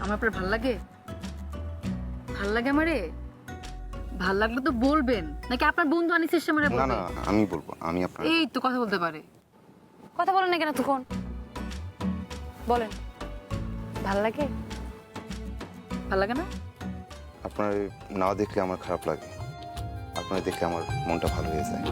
আমার আপনার ভাল লাগে? ভাল লাগে আমারে? ভাল লাগলে তো বলবেন, নাকি আপনার বন্ধু আনিসের সামনে না বলবেন? না আমি বলবো, আমি আপনার এই তো কথা বলতে পারে। কথা বলেন না কেন তখন? বলেন, ভাল লাগে? ভাল লাগে না? আপনার না দেখলে আমার খারাপ লাগে, আপনার দেখলে আমার মনটা ভালো হয়ে যায়।